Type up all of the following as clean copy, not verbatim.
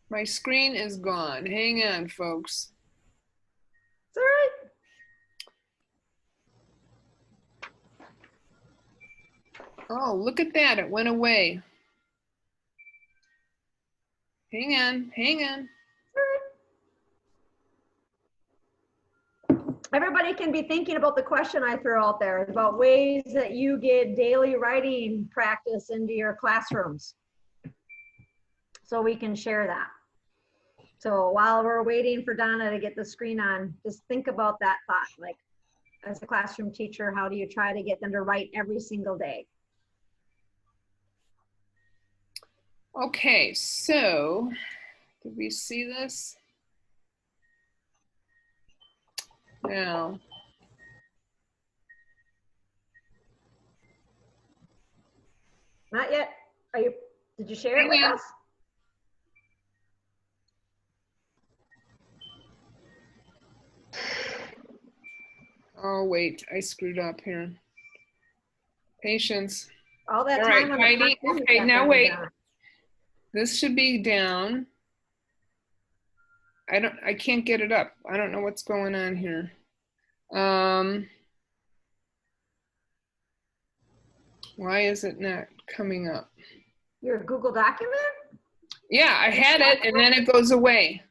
My screen is gone. Hang on, folks. It's all right. Oh, look at that. It went away. Hang on, hang on. Everybody can be thinking about the question I threw out there about ways that you get daily writing practice into your classrooms. So we can share that. So while we're waiting for Donna to get the screen on, just think about that thought. Like, as a classroom teacher, how do you try to get them to write every single day? Okay, so did we see this? Now, Not yet. Did you share it with us? Oh, wait, I screwed up here. Patience. All that All time right, on Heidi. the Okay, now wait. This should be down. I can't get it up. I don't know what's going on here. Why is it not coming up? Your Google document? Yeah, I had it and then it goes away.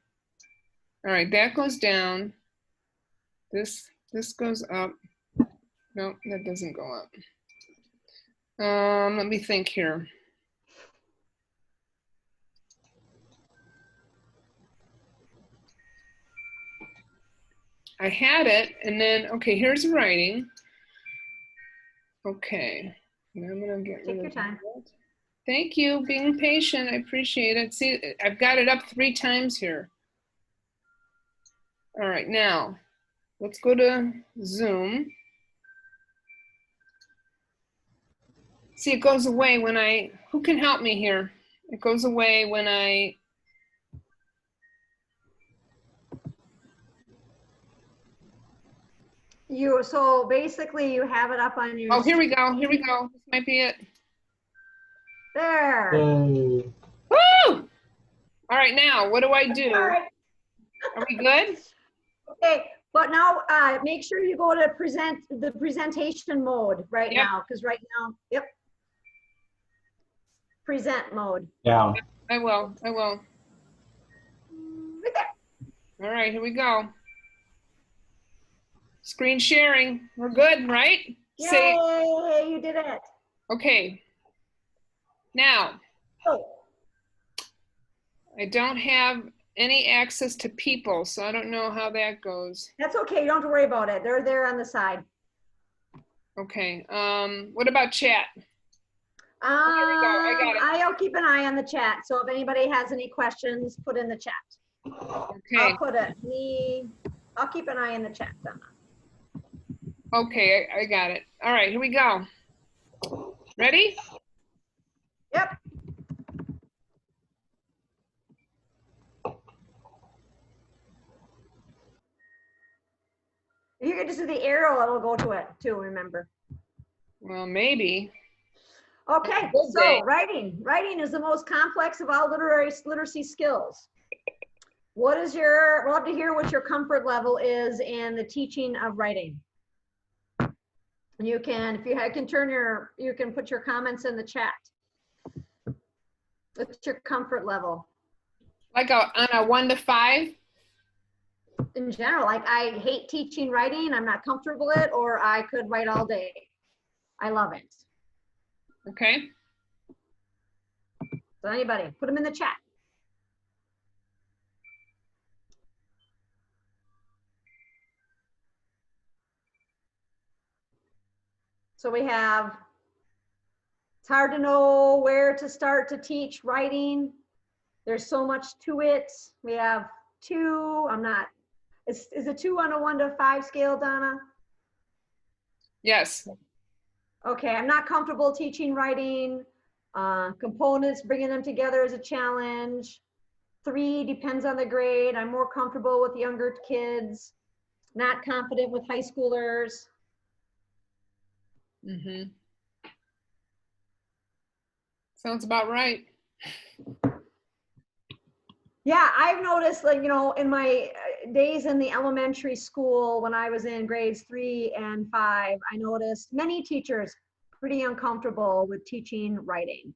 All right, that goes down. This goes up. No, that doesn't go up. Let me think here. I had it and then, okay, here's writing. Okay, and I'm gonna get rid of your time. that. Thank you, being patient, I appreciate it. See, I've got it up 3 times here. All right, now, let's go to Zoom. See, it goes away when who can help me here? It goes away when so basically you have it up on your. Oh, here we go, here we go. This might be it. There. Woo! All right, now, what do I do? All right. Are we good? Okay, but now make sure you go to the presentation mode right now, because right now, yep. Present mode. Yeah. I will. Right there. All right, here we go. Screen sharing. We're good, right? Yay, you did it. Okay. Now, I don't have any access to people, so I don't know how that goes. That's okay. You don't have to worry about it. They're there on the side. Okay. What about chat? Here we go. I got it. I'll keep an eye on the chat. So if anybody has any questions, put in the chat. Okay. I'll put it. I'll keep an eye in the chat, Donna. Okay, I got it. All right, here we go. Ready? Yep. You can just do the arrow, it'll go to it too, remember. Well, maybe. Okay, so writing. Writing is the most complex of all literacy skills. We'd love to hear what your comfort level is in the teaching of writing. You can, if you can you can put your comments in the chat. What's your comfort level? Like on a 1 to 5? In general, like I hate teaching writing, I'm not comfortable with it, or I could write all day. I love it. Okay. So anybody, put them in the chat. So we have, it's hard to know where to start to teach writing. There's so much to it. We have 2, is it 2 on a 1 to 5 scale, Donna? Yes. Okay, I'm not comfortable teaching writing. Components, bringing them together is a challenge. 3 depends on the grade. I'm more comfortable with younger kids. Not confident with high schoolers. Mm-hmm. Sounds about right. Yeah, I've noticed, like, in my days in the elementary school, when I was in grades 3 and 5, I noticed many teachers pretty uncomfortable with teaching writing.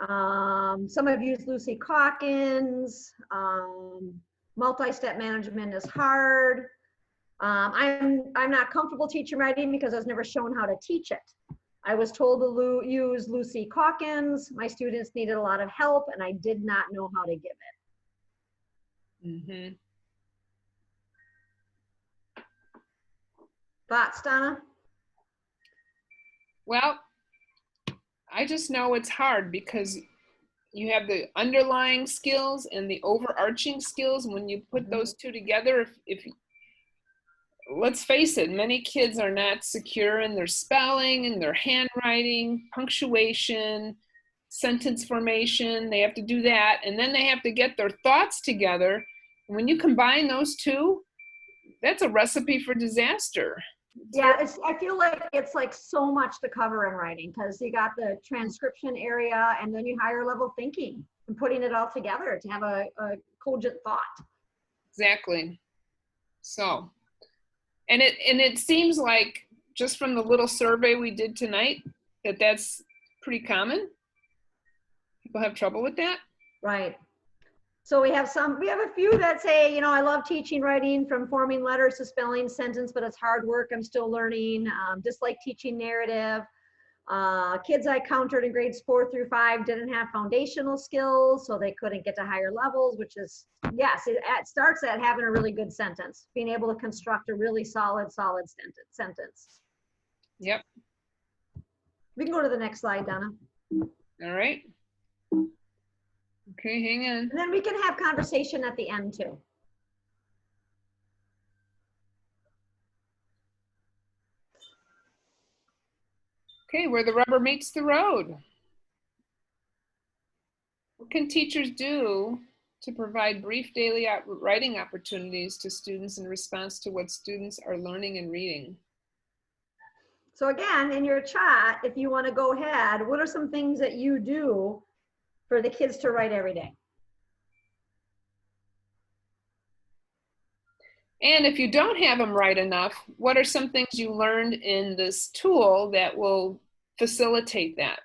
Some have used Lucy Calkins. Multi-step management is hard. I'm not comfortable teaching writing because I was never shown how to teach it. I was told to use Lucy Calkins. My students needed a lot of help, and I did not know how to give it. Mm-hmm. Thoughts, Donna? Well, I just know it's hard because you have the underlying skills and the overarching skills. When you put those two together, if let's face it, many kids are not secure in their spelling and their handwriting, punctuation, sentence formation. They have to do that, and then they have to get their thoughts together. And when you combine those two, that's a recipe for disaster. Yeah, I feel like it's like so much to cover in writing, because you got the transcription area and then you higher level thinking and putting it all together to have a cogent thought. Exactly. So, and it seems like, just from the little survey we did tonight, that that's pretty common. People have trouble with that. Right. So we have a few that say, I love teaching writing, from forming letters to spelling sentence, but it's hard work. I'm still learning. Just like teaching narrative. Kids I countered in grades 4 through 5 didn't have foundational skills, so they couldn't get to higher levels, which is, yes, it starts at having a really good sentence, being able to construct a really solid sentence. Yep. We can go to the next slide, Donna. All right. Okay, hang on. And then we can have conversation at the end too. Okay, where the rubber meets the road. What can teachers do to provide brief daily writing opportunities to students in response to what students are learning and reading? So again, in your chat, if you want to go ahead, what are some things that you do for the kids to write every day? And if you don't have them write enough, what are some things you learned in this tool that will facilitate that?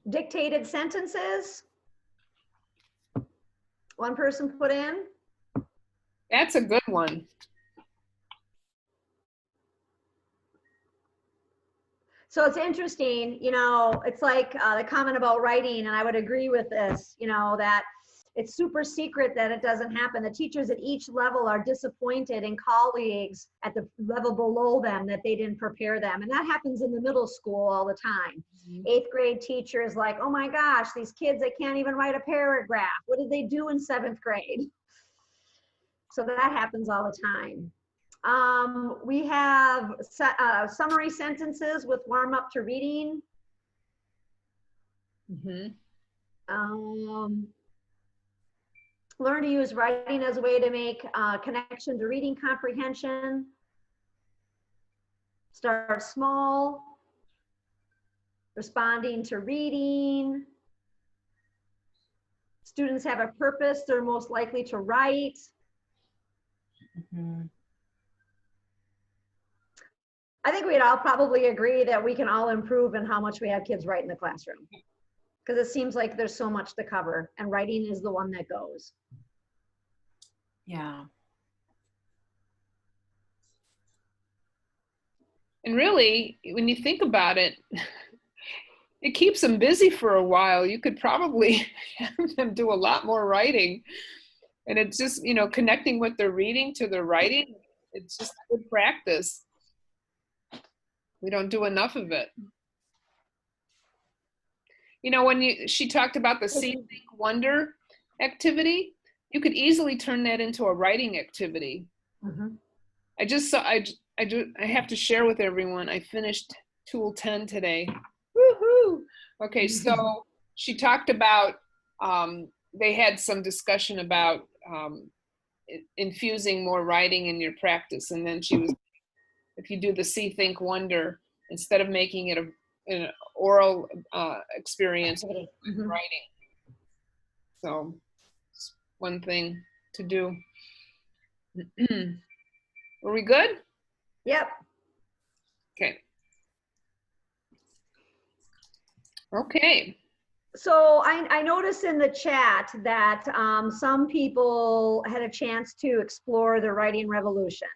Dictated sentences. One person put in. That's a good one. So it's interesting, it's like the comment about writing, and I would agree with this, that it's super secret that it doesn't happen. The teachers at each level are disappointed in colleagues at the level below them that they didn't prepare them. And that happens in the middle school all the time. 8th grade teachers like, oh my gosh, these kids, they can't even write a paragraph. What did they do in 7th grade? So that happens all the time. We have summary sentences with warm up to reading. Learn to use writing as a way to make connection to reading comprehension. Start small. Responding to reading. Students have a purpose, they're most likely to write. I think we'd all probably agree that we can all improve in how much we have kids write in the classroom, because it seems like there's so much to cover, and writing is the one that goes. Yeah. And really, when you think about it, it keeps them busy for a while. You could probably have them do a lot more writing. And it's just, connecting with their reading to their writing. It's just good practice. We don't do enough of it. When she talked about the See, Think, Wonder activity, you could easily turn that into a writing activity. I just saw, I have to share with everyone, I finished Tool 10 today. Woohoo! Okay, so she talked about, they had some discussion about infusing more writing in your practice. And then she was, if you do the See, Think, Wonder, instead of making it an oral experience, writing. So it's one thing to do. Are we good? Yep. Okay. Okay. So I noticed in the chat that some people had a chance to explore the writing revolution.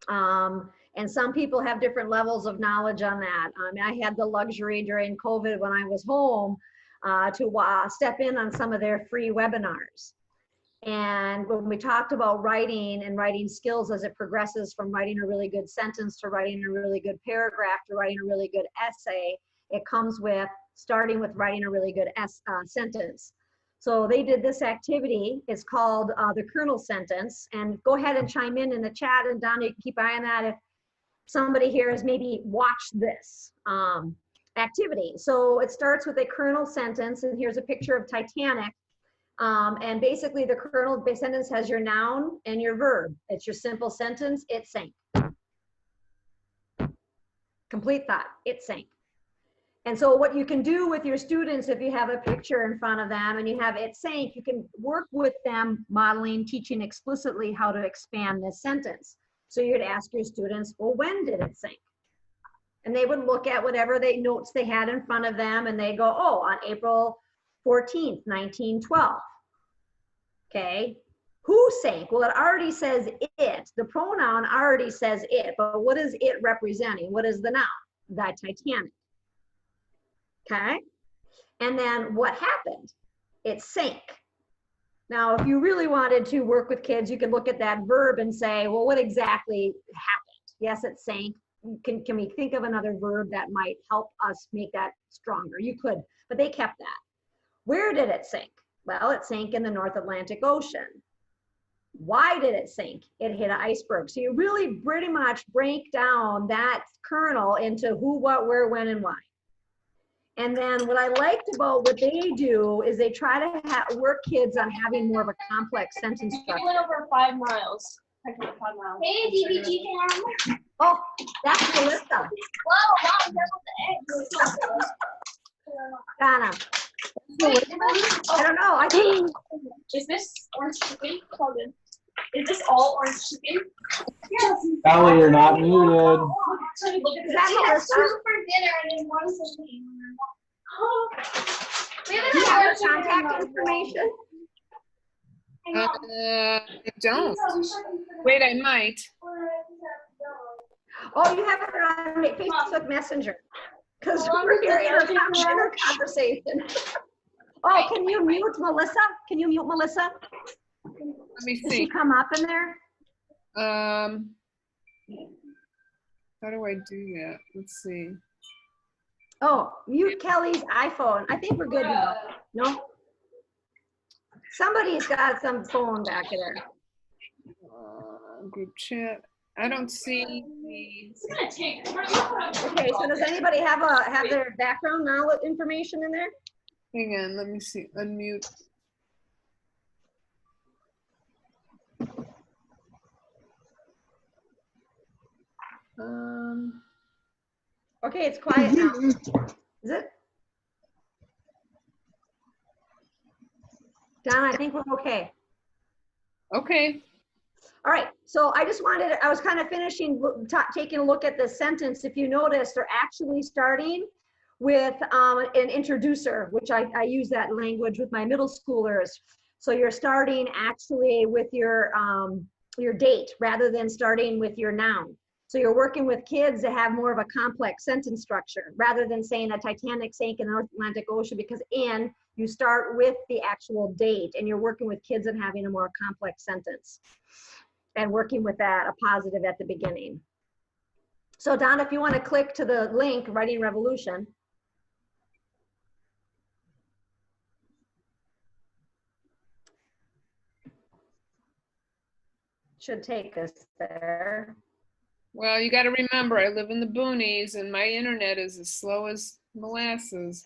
And some people have different levels of knowledge on that. I mean, I had the luxury during COVID when I was home to step in on some of their free webinars. And when we talked about writing and writing skills as it progresses from writing a really good sentence to writing a really good paragraph to writing a really good essay, it comes with starting with writing a really good sentence. So they did this activity. It's called the Kernel Sentence. And go ahead and chime in the chat. And Donna, you can keep an eye on that if somebody here has maybe watched this activity. So it starts with a kernel sentence. And here's a picture of Titanic. And basically the kernel sentence has your noun and your verb. It's your simple sentence, it sank. Complete thought, it sank. And so what you can do with your students, if you have a picture in front of them and you have it sank, you can work with them modeling, teaching explicitly how to expand this sentence. So you'd ask your students, well, when did it sink? And they would look at whatever notes they had in front of them and they go, oh, on April 14th, 1912. Okay, who sank? Well, it already says it. The pronoun already says it, but what is it representing? What is the noun? The Titanic. Okay, and then what happened? It sank. Now, if you really wanted to work with kids, you could look at that verb and say, well, what exactly happened? Yes, it sank. Can we think of another verb that might help us make that stronger? You could, but they kept that. Where did it sink? Well, it sank in the North Atlantic Ocean. Why did it sink? It hit an iceberg. So you really pretty much break down that kernel into who, what, where, when, and why. And then what I liked about what they do is they try to work kids on having more of a complex sentence structure. We went over 5 miles. Hey, DBG cam. Oh, that's Melissa. Whoa, Donna. I don't know. I think. Is this orange chicken? Is this all orange chicken? Yes. Ellie, you're not muted. Is that Melissa? For dinner and then one something. Do you have her contact information? I don't. Wait, I might. Oh, you have her on Facebook Messenger. Because we're hearing her conversation. Oh, can you mute Melissa? Can you mute Melissa? Let me Does she see. come up in there? How do I do that? Let's see. Oh, mute Kelly's iPhone. I think we're good now. No? Somebody's got some phone back there. Group chat. I don't see the. It's gonna take. Okay, so does anybody have their background knowledge information in there? Hang on, let me see. Unmute. Okay, it's quiet now. Is it? Donna, I think we're okay. Okay. All right, so I just wanted, I was kind of finishing, taking a look at the sentence. If you notice, they're actually starting with an introducer, which I use that language with my middle schoolers. So you're starting actually with your date rather than starting with your noun. So you're working with kids to have more of a complex sentence structure rather than saying that Titanic sank in the North Atlantic Ocean, because you start with the actual date and you're working with kids and having a more complex sentence and working with that, a positive at the beginning. So Donna, if you want to click to the link, Writing Revolution. Should take us there. Well, you got to remember, I live in the boonies and my internet is as slow as molasses.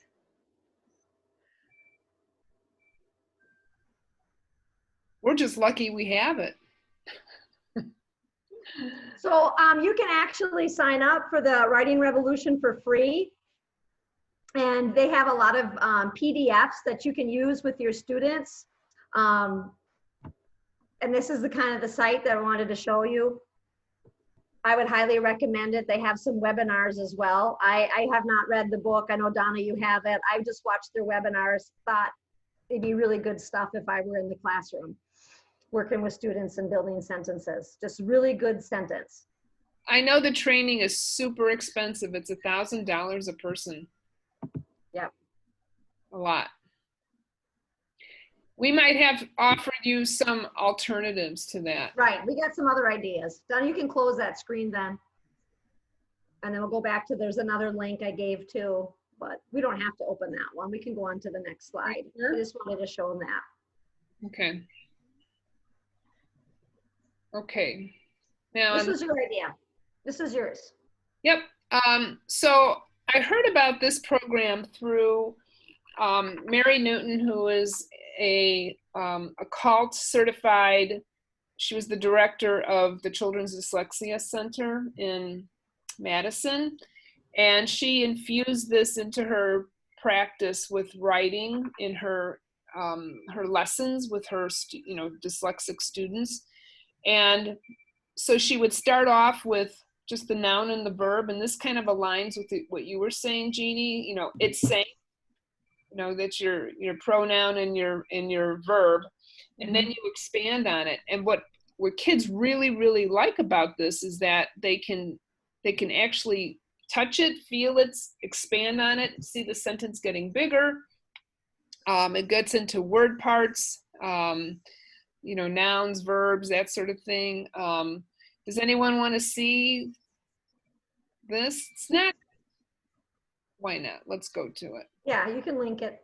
we're just lucky we have it. So you can actually sign up for the Writing Revolution for free. And they have a lot of PDFs that you can use with your students. And this is the kind of the site that I wanted to show you. I would highly recommend it. They have some webinars as well. I have not read the book. I know, Donna, you have it. I just watched their webinars, thought it'd be really good stuff if I were in the classroom working with students and building sentences. Just really good sentence. I know the training is super expensive. It's $1,000 a person. Yep. A lot. We might have offered you some alternatives to that. Right, we got some other ideas. Donna, you can close that screen then. And then we'll go back to, there's another link I gave too, but we don't have to open that one. We can go on to the next slide. I just wanted to show them that. Okay. Okay. Now this was your idea. This is yours. Yep. So I heard about this program through Mary Newton, who is a CALT certified. She was the director of the Children's Dyslexia Center in Madison, and she infused this into her practice with writing in her her lessons with her dyslexic students. And so she would start off with just the noun and the verb, and this kind of aligns with what you were saying, Jeannie. It's saying, that's your pronoun and your verb, and then you expand on it. And what kids really like about this is that they can actually touch it, feel it, expand on it, see the sentence getting bigger. It gets into word parts, nouns, verbs, that sort of thing. Does anyone want to see this? It's not. Why not? Let's go to it. Yeah, you can link it.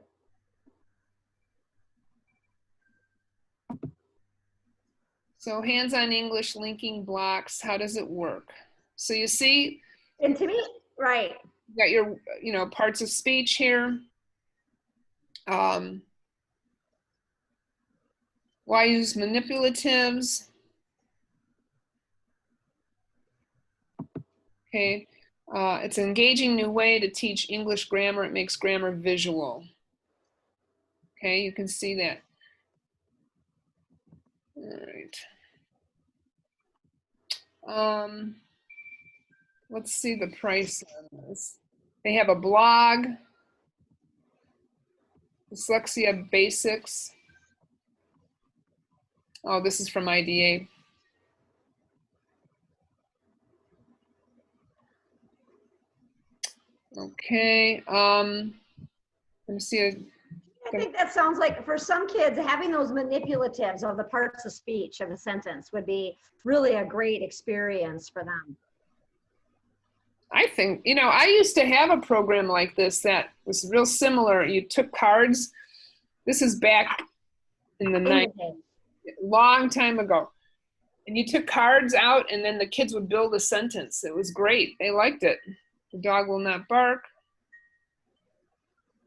So hands-on English linking blocks, how does it work? So you see, and to me, right. You got your, parts of speech here. Why use manipulatives? Okay, it's an engaging new way to teach English grammar. It makes grammar visual. Okay, you can see that. All right. Let's see the price on this. They have a blog, Dyslexia Basics. Oh, this is from IDA. Okay, let me see. I think that sounds like, for some kids, having those manipulatives of the parts of speech of a sentence would be really a great experience for them. I think, I used to have a program like this that was real similar. You took cards. This is back in the 90s, long time ago. And you took cards out, and then the kids would build a sentence. It was great. They liked it. The dog will not bark.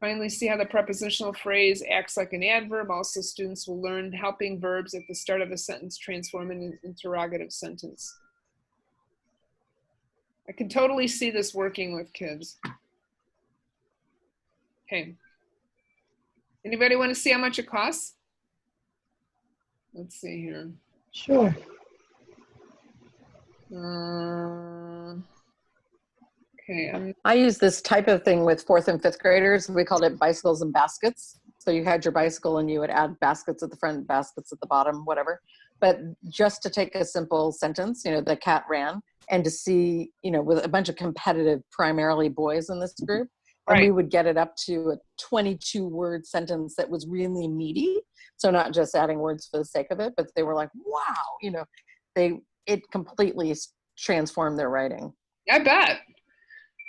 Finally, see how the prepositional phrase acts like an adverb. Also, students will learn helping verbs at the start of a sentence transform in an interrogative sentence. I can totally see this working with kids. Okay. Anybody want to see how much it costs? Let's see here. Sure. Okay. I use this type of thing with 4th and 5th graders. We called it bicycles and baskets. So you had your bicycle and you would add baskets at the front, baskets at the bottom, whatever. But just to take a simple sentence, the cat ran, and to see, with a bunch of competitive, primarily boys in this group, and we would get it up to a 22-word sentence that was really meaty. So not just adding words for the sake of it, but they were like, wow, it completely transformed their writing. I bet.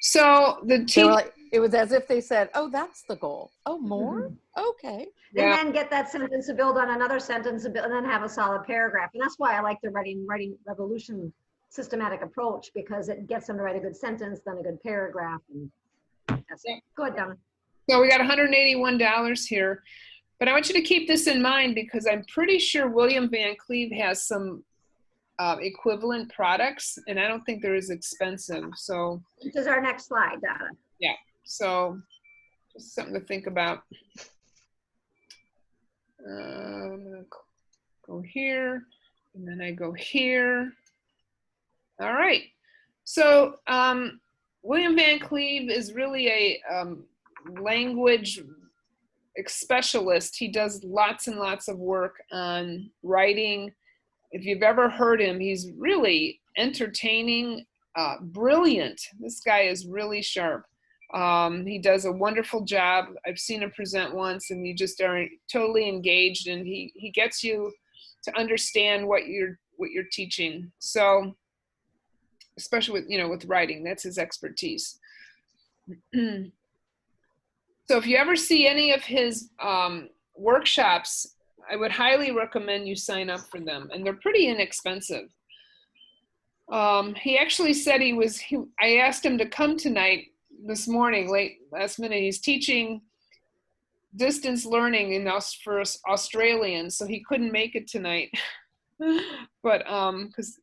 So the team, it was as if they said, oh, that's the goal. Oh, more? Okay. And then get that sentence to build on another sentence and then have a solid paragraph. And that's why I like the writing revolution systematic approach, because it gets them to write a good sentence, then a good paragraph. And that's it. Go ahead, Donna. So we got $181 here. But I want you to keep this in mind because I'm pretty sure William Vancleave has some equivalent products, and I don't think they're as expensive. So This is our next slide, Donna. yeah, so just something to think about. I'm gonna go here, and then I go here. All right. So William Vancleave is really a language specialist. He does lots and lots of work on writing. If you've ever heard him, he's really entertaining, brilliant. This guy is really sharp. He does a wonderful job. I've seen him present once, and you just are totally engaged, and he gets you to understand what you're teaching. So, especially with with writing, that's his expertise. So if you ever see any of his workshops, I would highly recommend you sign up for them, and they're pretty inexpensive. He actually said I asked him to come tonight this morning, last minute. He's teaching distance learning for Australians, so he couldn't make it tonight. But because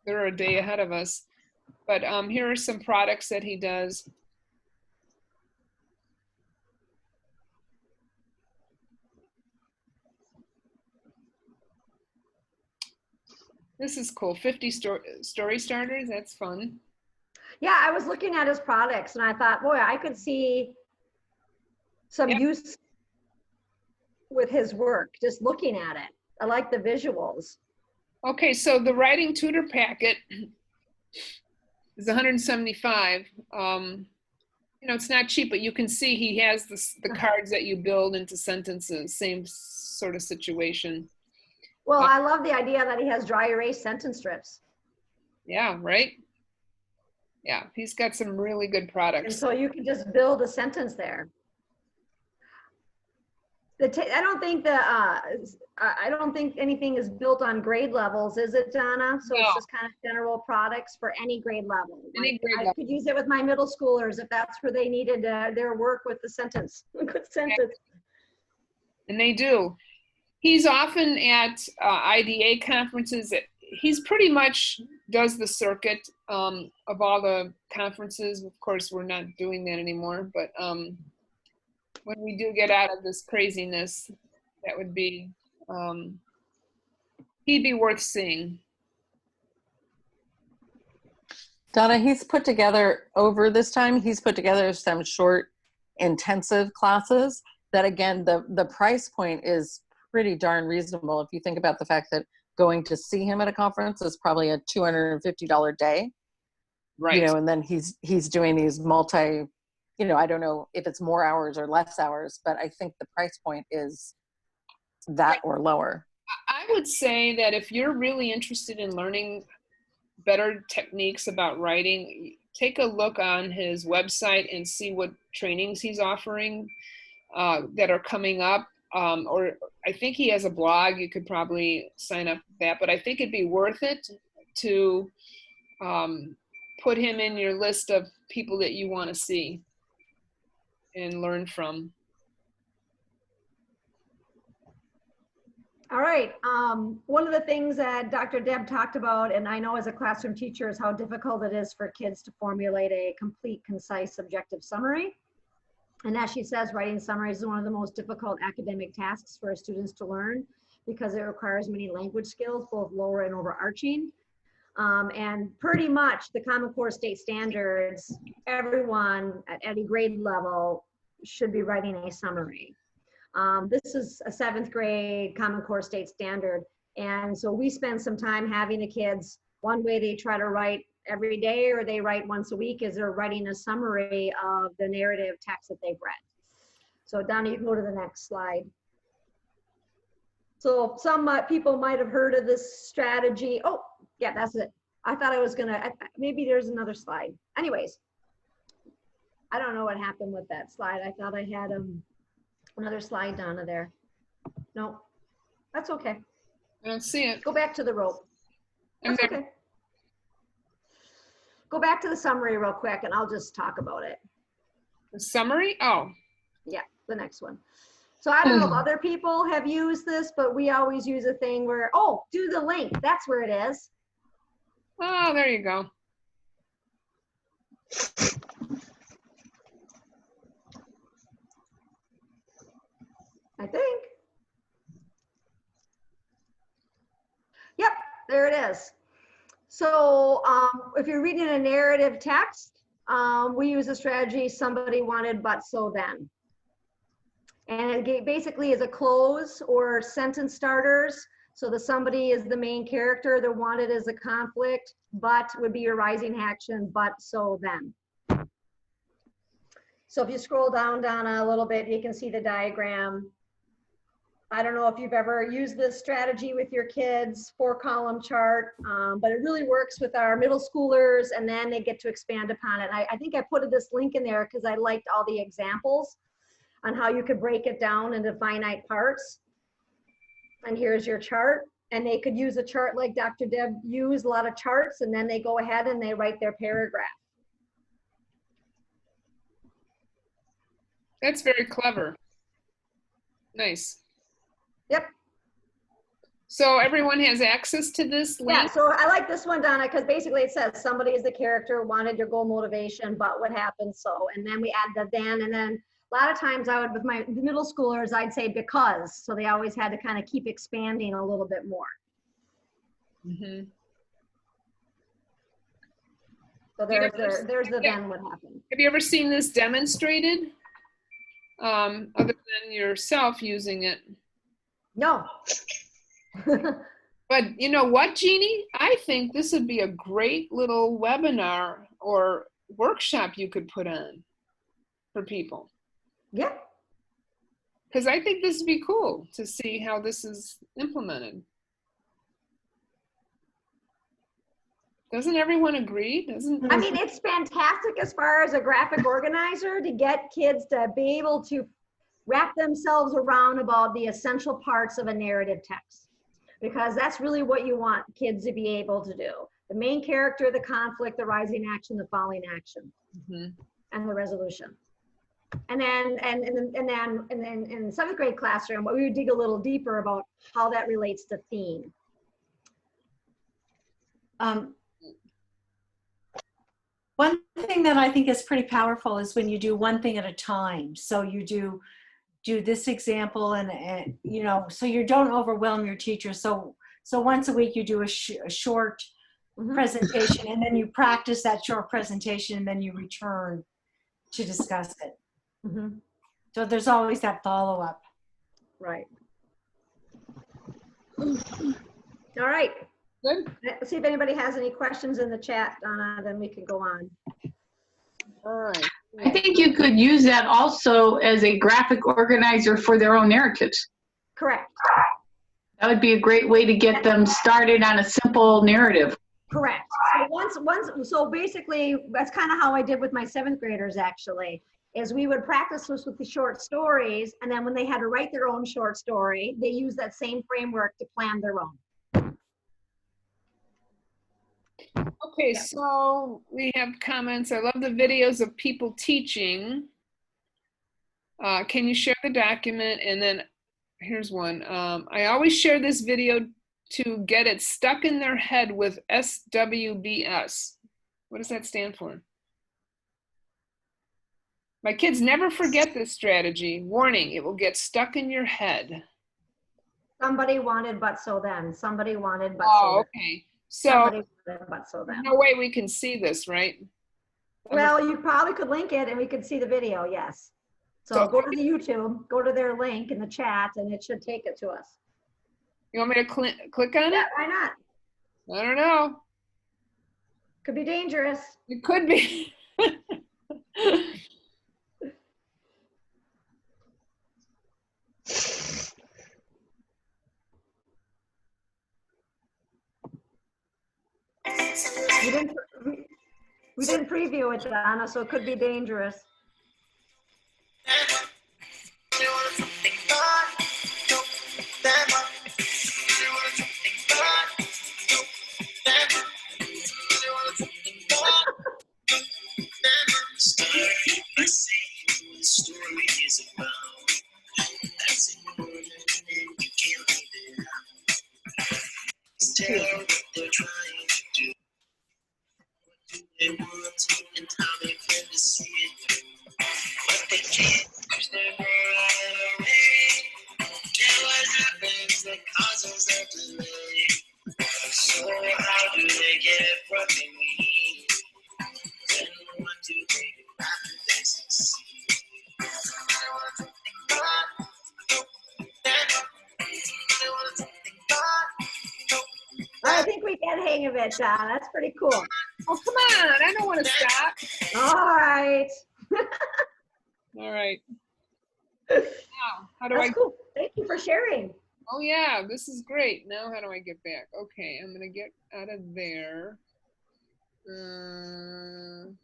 they're a day ahead of us. But here are some products that he does. This is cool. 50 story starters. That's fun. Yeah, I was looking at his products and I thought, boy, I could see some use with his work, just looking at it. I like the visuals. Okay, so the writing tutor packet is $175. It's not cheap, but you can see he has the cards that you build into sentences, same sort of situation. Well, I love the idea that he has dry erase sentence strips. Yeah, right? Yeah, he's got some really good products. And so you can just build a sentence there. I don't think anything is built on grade levels, is it, Donna? So No. It's just kind of general products for any grade level. Any grade I level. could use it with my middle schoolers if that's where they needed their work with the sentence. Good sentence. And they do. He's often at IDA conferences. He's pretty much does the circuit of all the conferences. Of course, we're not doing that anymore, but when we do get out of this craziness, that would be, he'd be worth seeing. Donna, he's put together some short intensive classes that, again, the price point is pretty darn reasonable. If you think about the fact that going to see him at a conference is probably a $250 day. Right. And then he's doing these multi, I don't know if it's more hours or less hours, but I think the price point is that or lower. I would say that if you're really interested in learning better techniques about writing, take a look on his website and see what trainings he's offering that are coming up. Or I think he has a blog. You could probably sign up for that, but I think it'd be worth it to put him in your list of people that you want to see and learn from. All right. One of the things that Dr. Deb talked about, and I know as a classroom teacher, is how difficult it is for kids to formulate a complete, concise, objective summary. And as she says, writing summaries is one of the most difficult academic tasks for students to learn because it requires many language skills, both lower and overarching. And pretty much the Common Core State Standards, everyone at any grade level should be writing a summary. This is a 7th grade Common Core State Standard. And so we spend some time having the kids, one way they try to write every day or they write once a week is they're writing a summary of the narrative text that they've read. So Donna, you can go to the next slide. So some people might have heard of this strategy. Oh, yeah, that's it. I thought I was gonna, maybe there's another slide. Anyways, I don't know what happened with that slide. I thought I had another slide, Donna, there. No, that's okay. I don't see it. Go back to the rope. That's okay. Go back to the summary real quick and I'll just talk about it. The summary? Oh. Yeah, the next one. So I don't know if other people have used this, but we always use a thing where, oh, do the link. That's where it is. Oh, there you go. I think. Yep, there it is. So if you're reading a narrative text, we use a strategy, somebody wanted, but so then. And it basically is a close or sentence starters. So the somebody is the main character, the wanted is the conflict, but would be your rising action, but so then. So if you scroll down a little bit, you can see the diagram. I don't know if you've ever used this strategy with your kids, 4-column chart, but it really works with our middle schoolers, and then they get to expand upon it. I think I put this link in there because I liked all the examples on how you could break it down into finite parts. And here's your chart. And they could use a chart like Dr. Deb used, a lot of charts, and then they go ahead and they write their paragraph. That's very clever. Nice. Yep. So everyone has access to this link? Yeah, so I like this one, Donna, because basically it says somebody is the character, wanted your goal motivation, but what happened so. And then we add the then, and then a lot of times I would, with my middle schoolers, I'd say because. So they always had to kind of keep expanding a little bit more. Mm-hmm. So there's the then what happened. Have you ever seen this demonstrated? Other than yourself using it? No. But you know what, Jeannie? I think this would be a great little webinar or workshop you could put on for people. Yeah. Because I think this would be cool to see how this is implemented. Doesn't everyone agree? I mean, it's fantastic as far as a graphic organizer to get kids to be able to wrap themselves around about the essential parts of a narrative text, because that's really what you want kids to be able to do. The main character, the conflict, the rising action, the falling action, and the resolution. And then in seventh grade classroom, we would dig a little deeper about how that relates to theme. One thing that I think is pretty powerful is when you do one thing at a time. So you do this example and you know, so you don't overwhelm your teacher. So once a week you do a short presentation, and then you practice that short presentation, and then you return to discuss it. So there's always that follow-up. Right. All right. Good. Let's see if anybody has any questions in the chat, Donna, then we can go on. All right. I think you could use that also as a graphic organizer for their own narratives. Correct. That would be a great way to get them started on a simple narrative. Correct. So so basically, that's kind of how I did with my 7th graders, actually, is we would practice this with the short stories, and then when they had to write their own short story, they use that same framework to plan their own. Okay, so we have comments. I love the videos of people teaching. Can you share the document? And then here's one. I always share this video to get it stuck in their head with SWBS. What does that stand for? My kids never forget this strategy. Warning, it will get stuck in your head. Somebody wanted, but so then. Somebody wanted, but so Oh, then. okay. So, Somebody wanted, but so then. no way we can see this, right? Well, you probably could link it and we could see the video, yes. So go to the YouTube, go to their link in the chat, and it should take it to us. You want me to click on Yeah, it? why not? I don't know. Could be dangerous. It could be. We didn't preview it, Donna, so it could be dangerous. confusing. So how do they get what they need? Then what do they do after they succeed? I think we get the hang of it, Don. That's pretty cool. Oh, come on. I don't want to stop. All right. All right. Now, how do I? That's cool. Thank you for sharing. Oh, yeah, this is great. Now, how do I get back? Okay, I'm going to get out of there. The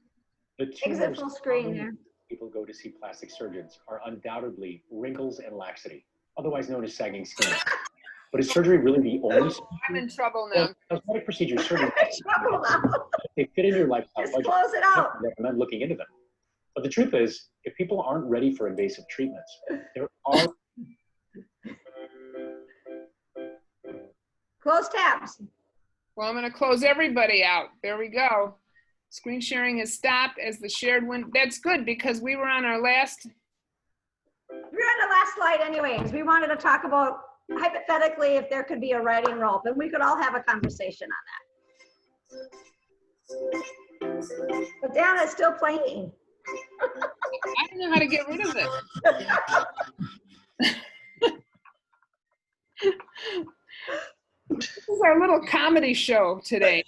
two Exit most full screen common there. people go to see plastic surgeons are undoubtedly wrinkles and laxity, otherwise known as sagging skin. But is surgery really the only I'm in trouble Well, now. cosmetic procedures certainly they fit into your lifestyle Just budget. close it I out. recommend looking into them. But the truth is, if people aren't ready for invasive treatments, there are Close tabs. Well, I'm going to close everybody out. There we go. Screen sharing has stopped as the shared win. That's good because we were on our last. We're on the last slide anyways. We wanted to talk about hypothetically if there could be a writing rope, and we could all have a conversation on that. But Dana's still playing. I don't know how to get rid of it. This is our little comedy show today.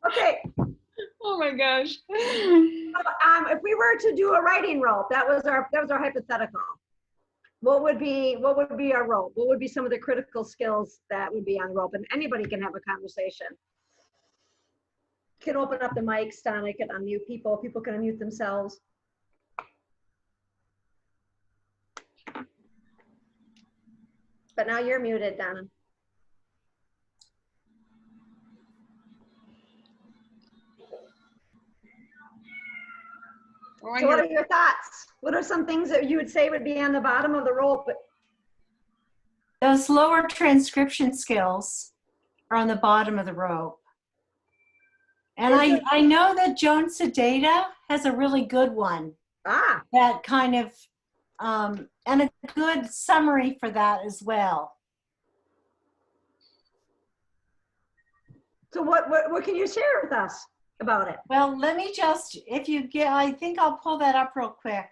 Okay. Oh my gosh. If we were to do a writing rope, that was our hypothetical. What would be our rope? What would be some of the critical skills that would be on rope? And anybody can have a conversation. Can open up the mics, Donna can unmute people. People can unmute themselves. But now you're muted, Donna. Oh, So what are your thoughts? What are some things that you would say would be on the bottom of the rope? Those lower transcription skills are on the bottom of the rope. And I know that Joan Sedata has a really good one. That kind of, and a good summary for that as well. So what can you share with us about it? Well, let me just, if you get, I think I'll pull that up real quick.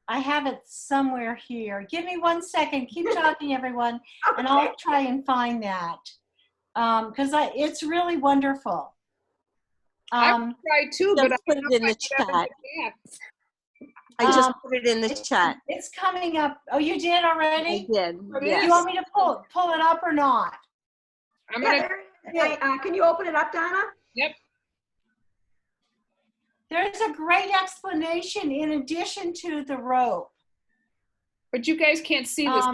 I have it somewhere here. Give me 1 second. Keep talking, everyone, Okay. and I'll try and find that. Because it's really wonderful. I would try too, but I Just put it in the chat. I just put it in the chat. It's coming up. Oh, you did already? I did. Do Yes. you want me to pull it up or not? I'm gonna. Can you open it up, Donna? Yep. There's a great explanation in addition to the rope. But you guys can't see this.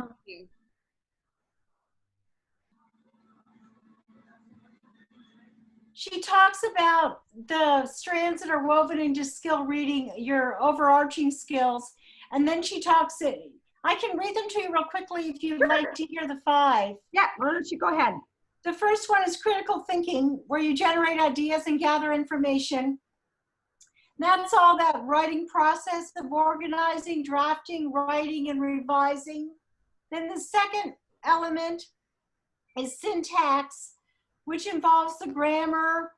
She talks about the strands that are woven into skill reading, your overarching skills, and then she talks it. I can read them to you real quickly if you'd like to hear the 5. Yeah, why don't you go ahead? The first one is critical thinking, where you generate ideas and gather information. That's all that writing process of organizing, drafting, writing, and revising. Then the second element is syntax, which involves the grammar,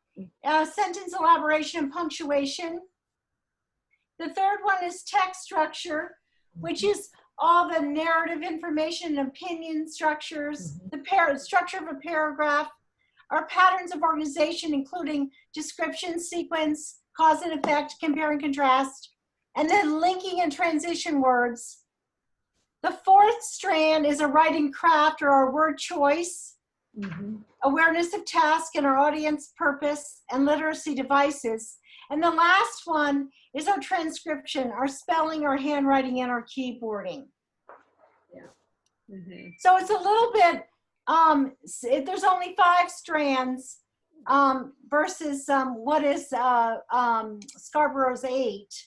sentence elaboration, and punctuation. The third one is text structure, which is all the narrative information and opinion structures, the structure of a paragraph, our patterns of organization, including description, sequence, cause and effect, compare and contrast, and then linking and transition words. The fourth strand is a writing craft or our word choice, awareness of task and our audience purpose, and literacy devices. And the last one is our transcription, our spelling, our handwriting, and our keyboarding. So it's a little bit, there's only 5 strands versus what is Scarborough's 8.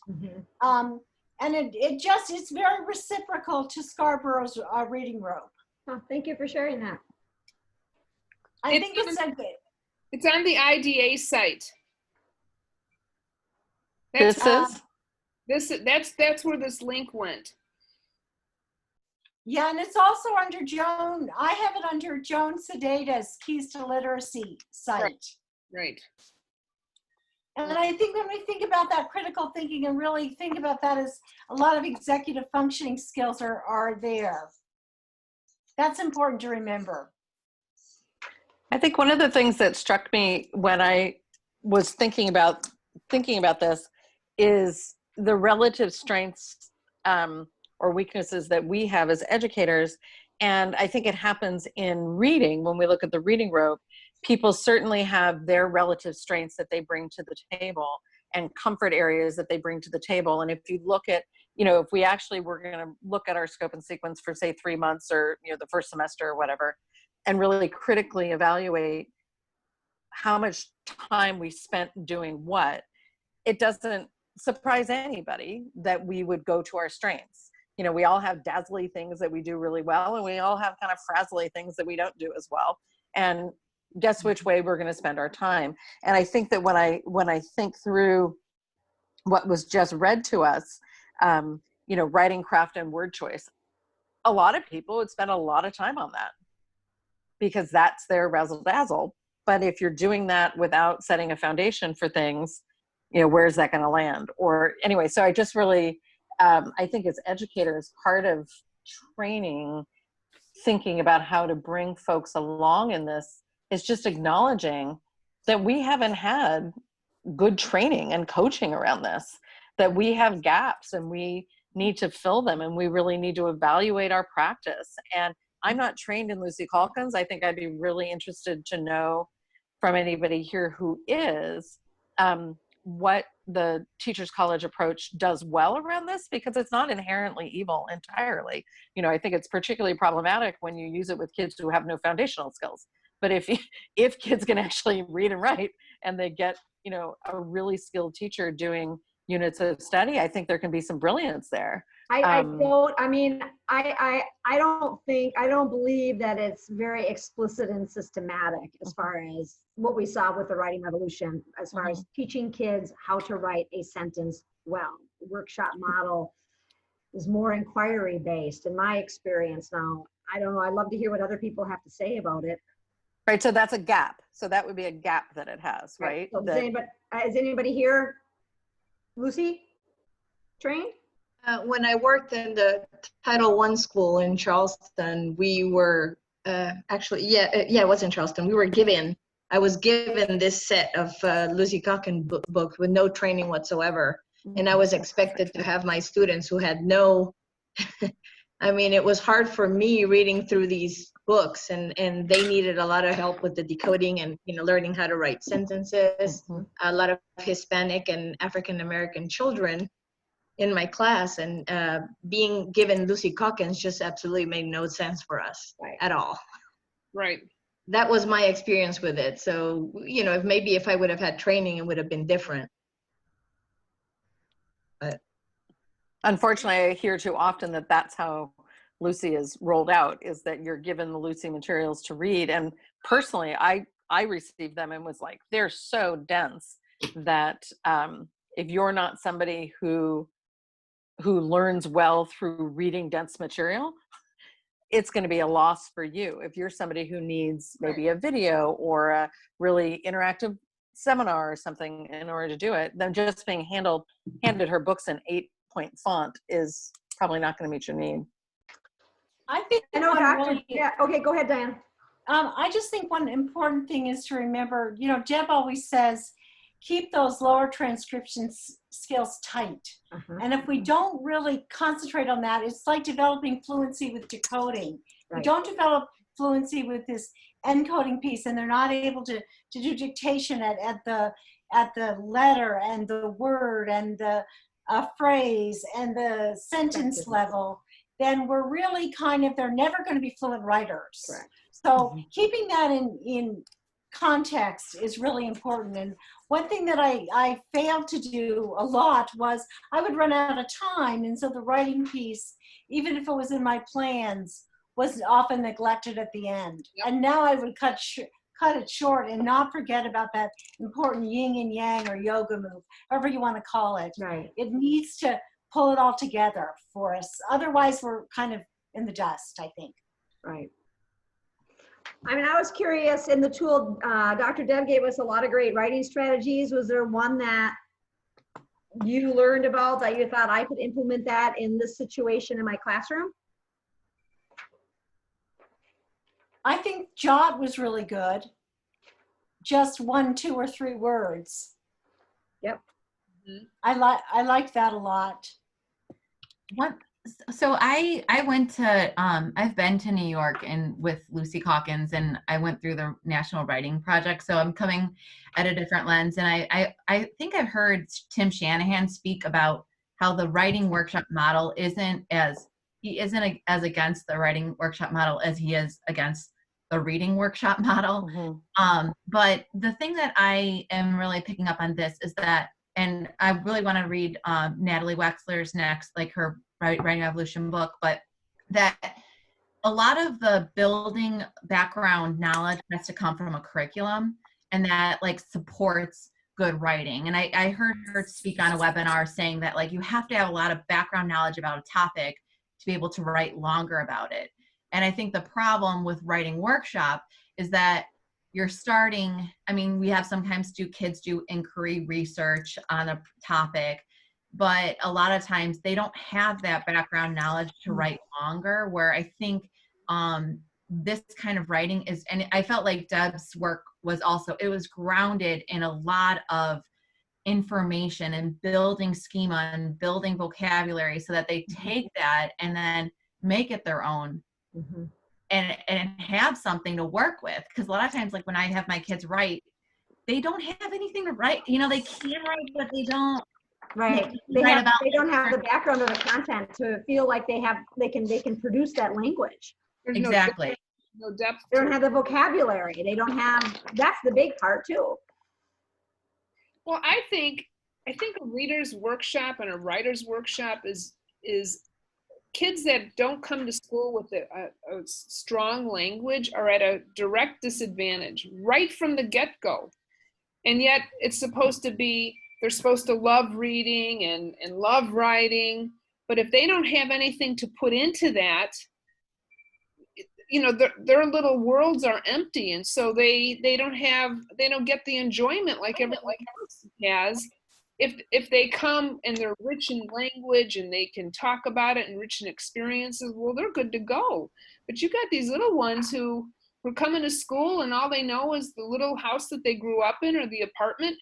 And it's very reciprocal to Scarborough's reading rope. Oh, thank you for sharing that. I think it's a good. It's on the IDA site. That's where this link went. Yeah, and it's also under Joan. I have it under Joan Seda's Keys to Literacy site. Right. And I think when we think about that critical thinking and really think about that, as a lot of executive functioning skills are there. That's important to remember. I think one of the things that struck me when I was thinking about this is the relative strengths or weaknesses that we have as educators. And I think it happens in reading. When we look at the reading rope, people certainly have their relative strengths that they bring to the table and comfort areas that they bring to the table. And if you look at, if we actually were going to look at our scope and sequence for say 3 months or, the first semester or whatever, and really critically evaluate how much time we spent doing what, it doesn't surprise anybody that we would go to our strengths. We all have dazzly things that we do really well, and we all have kind of frazzly things that we don't do as well. And guess which way we're going to spend our time. And I think that when I think through what was just read to us, writing, craft, and word choice, a lot of people would spend a lot of time on that because that's their razzle dazzle. But if you're doing that without setting a foundation for things, where's that going to land? Or anyway, so I just really, I think as educators, part of training, thinking about how to bring folks along in this is just acknowledging that we haven't had good training and coaching around this, that we have gaps and we need to fill them, and we really need to evaluate our practice. And I'm not trained in Lucy Calkins. I think I'd be really interested to know from anybody here who is, what the Teachers College approach does well around this, because it's not inherently evil entirely. I think it's particularly problematic when you use it with kids who have no foundational skills. But if kids can actually read and write and they get, a really skilled teacher doing units of study, I think there can be some brilliance there. I don't believe that it's very explicit and systematic as far as what we saw with the writing revolution, as far as teaching kids how to write a sentence well. The workshop model is more inquiry based in my experience. Now, I don't know, I'd love to hear what other people have to say about it. Right, so that's a gap. So that would be a gap that it has, right? So is anybody here, Lucy, trained? When I worked in the Title I school in Charleston, we were it was in Charleston. I was given this set of Lucy Calkins book with no training whatsoever. And I was expected to have my students who had no, it was hard for me reading through these books, and they needed a lot of help with the decoding and, learning how to write sentences. A lot of Hispanic and African American children in my class, and being given Lucy Calkins just absolutely made no sense for us at all. Right. That was my experience with it. So, if I would have had training, it would have been different. But unfortunately, I hear too often that that's how Lucy is rolled out, is that you're given the Lucy materials to read. And personally, I received them and was like, they're so dense that if you're not somebody who learns well through reading dense material, it's going to be a loss for you. If you're somebody who needs maybe a video or a really interactive seminar or something in order to do it, then just being handed her books in 8-point font is probably not going to meet your need. I think okay, go ahead, Diane. I just think one important thing is to remember, Deb always says, keep those lower transcription skills tight. And if we don't really concentrate on that, it's like developing fluency with decoding. We don't develop fluency with this encoding piece, and they're not able to do dictation at the letter and the word and the phrase and the sentence level, then we're really they're never going to be fluent writers. So keeping that in context is really important. And one thing that I failed to do a lot was I would run out of time. And so the writing piece, even if it was in my plans, was often neglected at the end. Yep. And now I would cut it short and not forget about that important yin and yang or yoga move, however you want to call it. Right. It needs to pull it all together for us. Otherwise, we're kind of in the dust, I think. Right. I mean, I was curious, in the tool, Dr. Deb gave us a lot of great writing strategies. Was there one that you learned about that you thought I could implement that in this situation in my classroom? I think jot was really good. Just 1, 2, or 3 words. Yep. Mhm. I like that a lot. So I went to I've been to New York and with Lucy Calkins, and I went through the National Writing Project. So I'm coming at a different lens, and I think I've heard Tim Shanahan speak about how the writing workshop model isn't as against the writing workshop model as he is against the reading workshop model. Mhm. But the thing that I am really picking up on this is that, and I really want to read Natalie Wexler's next, like her Writing Revolution book, but that a lot of the building background knowledge has to come from a curriculum, and that like supports good writing. And I heard her speak on a webinar saying that like you have to have a lot of background knowledge about a topic to be able to write longer about it. And I think the problem with writing workshop is that you're starting, I mean, we have sometimes kids do inquiry research on a topic, but a lot of times they don't have that background knowledge to write longer, where I think this kind of writing is, and I felt like Deb's work was also, it was grounded in a lot of information and building schema and building vocabulary so that they take that and then make it their own. Mm-hmm. And have something to work with. Because a lot of times, like when I have my kids write, they don't have anything to write. You know, they can write, but they don't. Right. They don't have the background of the content to feel like they can produce that language. There's Exactly. no depth. They don't have the vocabulary. They don't have, that's the big part too. Well, I think a reader's workshop and a writer's workshop is kids that don't come to school with a strong language are at a direct disadvantage right from the get-go. And yet it's supposed to be, they're supposed to love reading and love writing. But if they don't have anything to put into that, you know, their little worlds are empty. And so they don't get the enjoyment like everyone else has. If they come and they're rich in language and they can talk about it and rich in experiences, well, they're good to go. But you got these little ones who are coming to school and all they know is the little house that they grew up in or the apartment.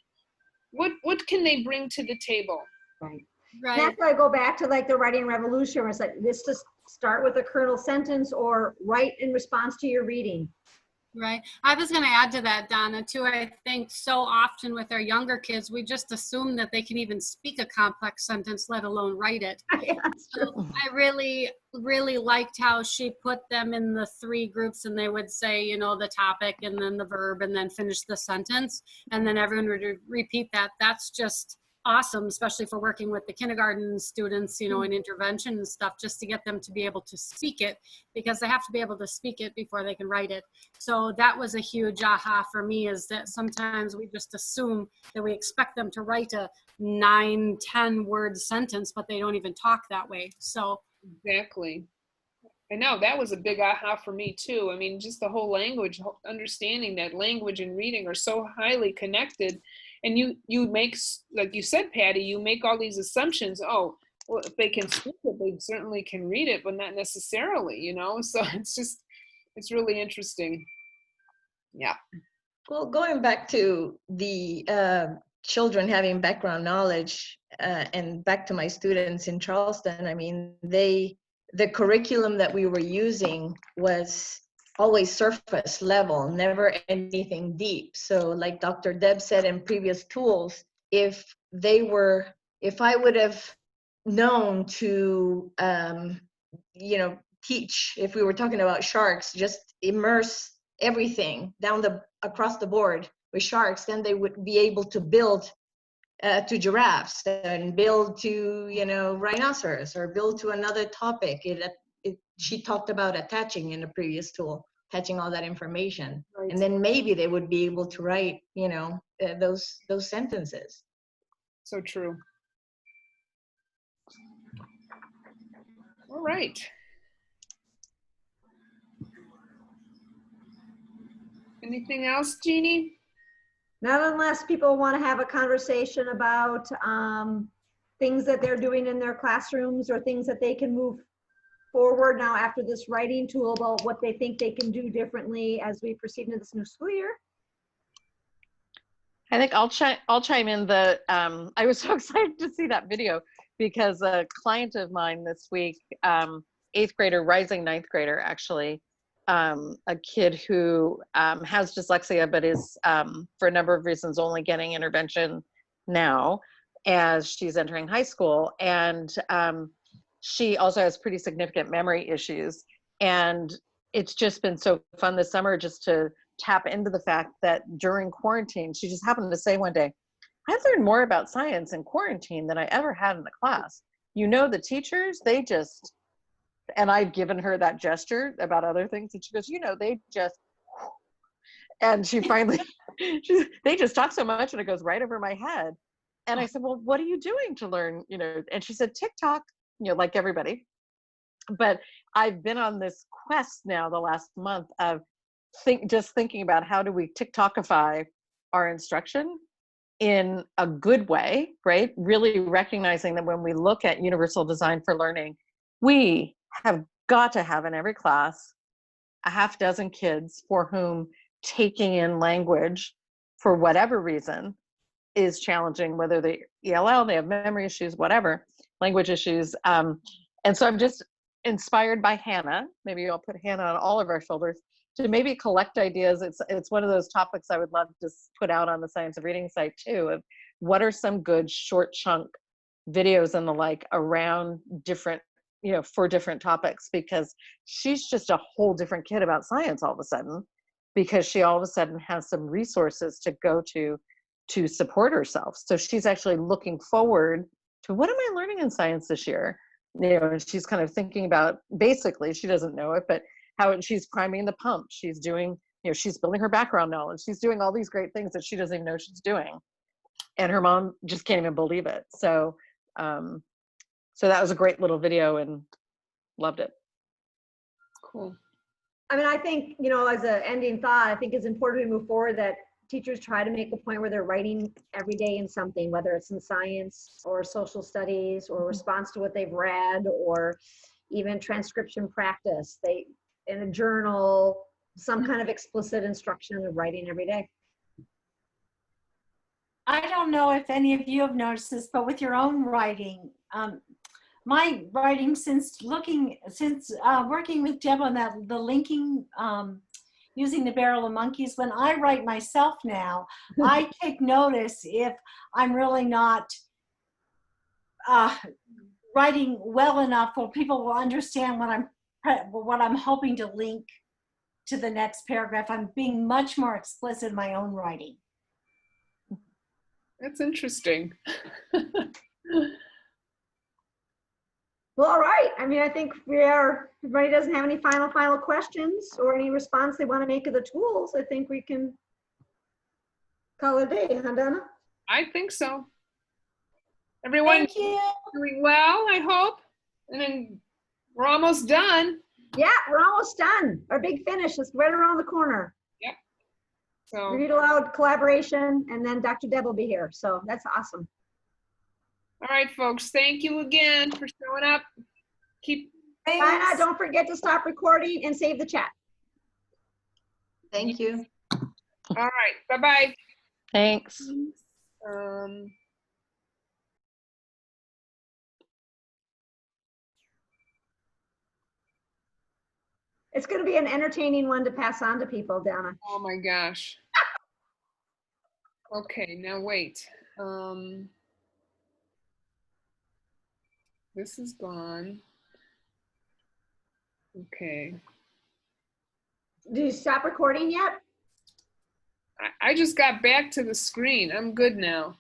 What can they bring to the table? Right. Right. And that's why I go back to like the writing revolution, where it's like this, just start with a kernel sentence or write in response to your reading. Right. I was going to add to that, Donna, too. I think so often with our younger kids, we just assume that they can even speak a complex sentence, let alone write it. Yeah, that's true. So I really, really liked how she put them in the 3 groups, and they would say, you know, the topic and then the verb and then finish the sentence. And then everyone would repeat that. That's just awesome, especially for working with the kindergarten students, you know, in intervention and stuff, just to get them to be able to speak it, because they have to be able to speak it before they can write it. So that was a huge aha for me, is that sometimes we just assume that we expect them to write a 9-10 word sentence, but they don't even talk that way. So Exactly. I know that was a big aha for me too. I mean, just the whole language, understanding that language and reading are so highly connected. And you make, like you said, Patty, you make all these assumptions. Oh, well, if they can speak it, they certainly can read it, but not necessarily, you know? So it's really interesting. Yeah. Well, going back to the children having background knowledge and back to my students in Charleston, I mean, the curriculum that we were using was always surface level, never anything deep. So like Dr. Deb said in previous tools, if I would have known to, you know, teach, if we were talking about sharks, just immerse everything across the board with sharks, then they would be able to build to giraffes and build to, you know, rhinoceros, or build to another topic. She talked about attaching in the previous tool, attaching all that information. Right. And then maybe they would be able to write, you know, those sentences. So true. All right. Anything else, Jeannie? Not unless people want to have a conversation about things that they're doing in their classrooms, or things that they can move forward now after this writing tool, about what they think they can do differently as we proceed into this new school year. I think I'll chime in. I was so excited to see that video because a client of mine this week, 8th grader, rising 9th grader, actually, a kid who has dyslexia, but is for a number of reasons only getting intervention now as she's entering high school. And she also has pretty significant memory issues. And it's just been so fun this summer just to tap into the fact that during quarantine, she just happened to say one day, I've learned more about science in quarantine than I ever had in the class. You know, the teachers, they just, and I've given her that gesture about other things, and she goes, you know, they just, and she finally, they just talk so much and it goes right over my head. And I said, well, what are you doing to learn, you know? And she said, TikTok, you know, like everybody. But I've been on this quest now the last month of just thinking about how do we TikTokify our instruction in a good way, right? Really recognizing that when we look at universal design for learning, we have got to have in every class a half dozen kids for whom taking in language for whatever reason is challenging, whether they ELL, they have memory issues, whatever, language issues. And so I'm just inspired by Hannah. Maybe I'll put Hannah on all of our shoulders to maybe collect ideas. It's one of those topics I would love to put out on the Science of Reading site too, of what are some good short chunk videos and the like around different, you know, for different topics, because she's just a whole different kid about science all of a sudden, because she all of a sudden has some resources to go to support herself. So she's actually looking forward to, what am I learning in science this year? You know, and she's kind of thinking about, basically, she doesn't know it, but how she's priming the pump. She's doing, you know, she's building her background knowledge. She's doing all these great things that she doesn't even know she's doing. And her mom just can't even believe it. So, so that was a great little video and loved it. Cool. I mean, I think, you know, as an ending thought, I think it's important to move forward that teachers try to make a point where they're writing every day in something, whether it's in science or social studies or response to what they've read, or even transcription practice. They, in a journal, some kind of explicit instruction of writing every day. I don't know if any of you have noticed this, but with your own writing, my writing since working with Deb on the linking, using the barrel of monkeys, when I write myself now, I take notice if I'm really not writing well enough where people will understand what I'm hoping to link to the next paragraph. I'm being much more explicit in my own writing. That's interesting. Well, all right. I mean, I think everybody doesn't have any final questions or any response they want to make of the tools. I think we can call it a day, huh, Donna? I think so. Everyone doing well, I hope. And then we're almost done. Yeah, we're almost done. Our big finish is right around the corner. Yep. So Read aloud collaboration, and then Dr. Deb will be here. So that's awesome. all right, folks. Thank you again for showing up. Bye. Don't forget to stop recording and save the chat. Thank you. All right. Bye-bye. Thanks. It's going to be an entertaining one to pass on to people, Donna. Oh my gosh. Okay, now wait. This is gone. Okay. Did you stop recording yet? I just got back to the screen. I'm good now.